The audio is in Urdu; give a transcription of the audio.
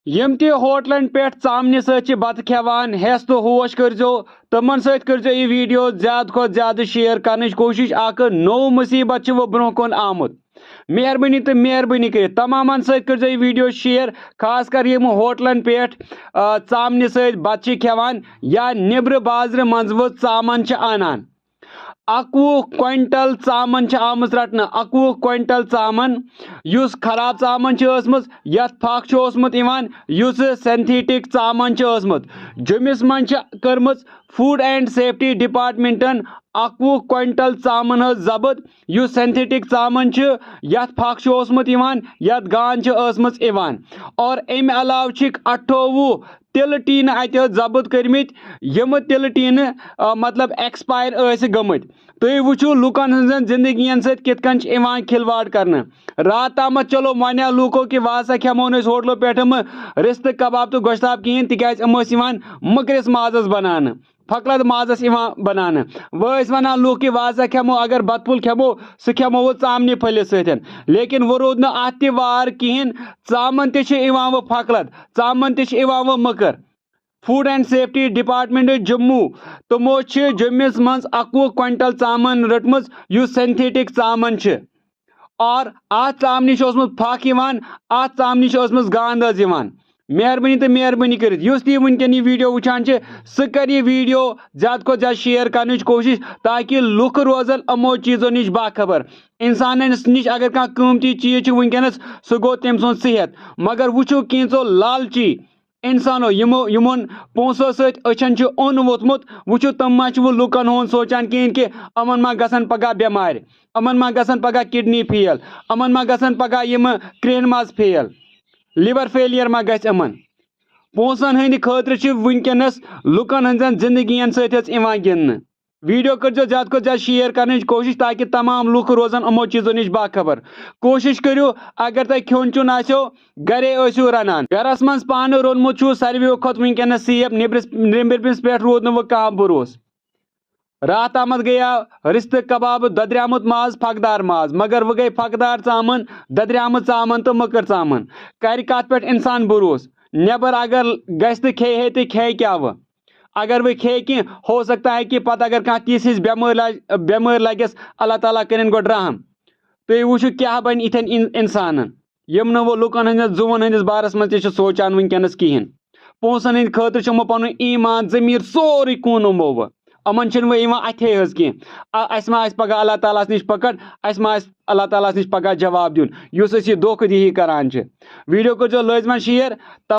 یم تہ ہوٹلن پہ ژامنہ سی بت کھیوان ہیس تو ہوش کرزو تمن ست کرزو یہ ویڈیو زیادہ کھت زیادہ شیئر کرنچ کوشش اخ نو مصیبت وہ برو کن آمت مہربانی تو مہربانی کر تمام ست کرزو یہ ویڈیو شیئر خاص کر یم ہوٹلن پہ ژامنہ ست بت کھیوان یا نبر بازر مز و ژامن انان 21 کوئنٹل ژامن آمت رٹنا 21 کوئنٹل ژامن اس خراب ژامن ٲسمٕژ یتھ پھکھ چھُ اوسمُت یِوان یُس سینتھیٹک ژامن ٲسمٕژ جوٚمِس منٛز کٔرمٕژ فوڈ اینڈ سیفٹی ڈپارٹمنٹن 21 کوئنٹل ژامن ضبط یُس سینتھیٹک ژامن یتھ پھکھ چھُ اوسمُت یِوان یتھ گانٛد چھِ ٲسمٕژ یِوان اور امہِ علاوٕ چھِکھ 28 تِلہٕ ٹیٖنہٕ اتہِ ضبط کٔرمٕتۍ یِم تِلہٕ ٹیٖنہٕ مطلب ایکسپایر ٲسۍ گٔمٕتۍ تُہۍ وٕچھِو لُکن ہٕنٛزن زندگین سۭتۍ کِتھ کٔنۍ چھِ یِوان کھلواڑ کرنہٕ رات تامتھ چلو ونیو لوٗکو کہِ وۄنۍ ہسا کھٮ۪مو نہٕ أسۍ ہوٹلو پٮ۪ٹھ رستہٕ کباب تہٕ گۄشتاب کِہیٖنۍ تِکیازِ یِم ٲسۍ یِوان مٔکرِس مازس بناونہٕ پھۄکلد مازس یِوان بناونہٕ وۄنۍ ٲسۍ ونان لُکھ کہِ وۄنۍ ہسا کھٮ۪مو اگر بتہٕ پھوٚل کھٮ۪مو سُہ کھٮ۪مو وۄنۍ ژامنہِ پھٔلِس سۭتۍ لیکن وۄنۍ روٗد نہٕ اتھ تہِ وار کِہیٖنۍ ژامن تہِ چھِ یِوان وۄنۍ پھۄکلد ژامن تہِ چھِ یِوان وۄنۍ مٔکٕر food and safety department Jammu تمو جوٚمِس منٛز 21 کوئنٹل ژامن رٔٹمٕژ یُس سینتھیٹک ژامن اور اتھ ژامنہِ چھُ اوسمُت پھکھ یِوان اتھ ژامنہِ چھِ ٲسمٕژ گانٛد حظ یِوان مہربٲنی تہٕ مہربٲنی کٔرِتھ یُس تہِ وٕنکٮ۪ن یہ ویڈیو وٕچھان چھِ سُہ کر یہ ویڈیو زیادٕ کھۄتہٕ زیادٕ شیئر کرنٕچ کوشش تاکہ لُکھ روزن یِمو چیٖزو نِش باخبر انسانس نِش اگر کانٛہہ قۭمتی چیٖز چھُ وٕنکٮ۪نس سُہ گوٚو تٔمۍ سُنٛد صحت مگر وٕچھو کینٛژو لالچی انسانو یمن پونسو سۭتۍ أچھن چھُ اوٚن ووٚتھمُت وٕچھو تِم ما چھِ وۄنۍ لُکن ہُنٛد سونچان کِہیٖنۍ کہِ یِمن ما گژھن پگاہ بٮ۪مارِ یِمن ما گژھن پگاہ کڈنی فیل یِمن ما گژھن پگاہ یِم کرٛینہِ منٛز فیل لِور فیلیر ما گژھِ یِمن پونسن ہٕنٛدِ خٲطرٕ چھِ وٕنکٮ۪نس لُکن ہٕنٛزن زندگین سۭتۍ حظ یِوان گِنٛدنہٕ ویڈیو کٔرزیو زیادٕ کھۄتہٕ زیادٕ شیئر کرنٕچ کوشش تاکہ تمام لُکھ روزن یِمو چیٖزو نِش باخبر کوشش کٔرِو اگر تۄہہِ کھیوٚن چیوٚن آسیو گرے ٲسِو رنان گرس منٛز پانہٕ روٚنمُت چھُو ساروِیو کھۄتہٕ وٕنکٮ۪نس سیف نیبرِمِس پٮ۪ٹھ روٗد نہٕ وۄنۍ کانٛہہ بروسہٕ رات تامتھ گٔیا رستہٕ کباب دۄدریومُت ماز پھکدار ماز مگر وۄنۍ گٔے پھکدار ژامن دۄدریمٕژ ژامن تہٕ مٔکٕر ژامن کرِ کتھ پٮ۪ٹھ انسان بروسہٕ نٮ۪بر اگر گژھِ تہٕ کھیٚیہِ ہے تہٕ کھیٚیہِ کیٛاہ وۄنۍ اگر وۄنۍ کھیٚیہِ کینٛہہ ہو سکتا ہے کہ پتہٕ اگر کانٛہہ تِژھ ہِش بٮ۪مٲرۍ لگٮ۪س اللہ تعالیٰ کٔرِنۍ گۄڈٕ رحم تُہۍ وٕچھِو کیٛاہ بنہِ یِتھٮ۪ن انسانن یِم نہٕ وۄنۍ لُکن ہٕنٛدِس زُوَن ہٕنٛدِس بارس منٛز تہِ چھِ سونچان وٕنکٮ۪نس کِہیٖنۍ پونسن ہٕنٛدِ خٲطرٕ چھُ یِمو پنُن ایٖمان ضمیٖر سورُے کُن یِمو وۄنۍ یِمن چھِنہٕ وۄنۍ یِوان اتھے حظ کینٛہہ اسہِ ما آسہِ پگاہ اللہ تعالیٰ ہس نِش پکڑ اسہِ ما آسہِ اللہ تعالیٰ ہس نِش پگاہ جواب دیُن یُس أسۍ یہِ دھوکہٕ دہی کران چھِ ویڈیو کٔرزیو لٲزمن شیئر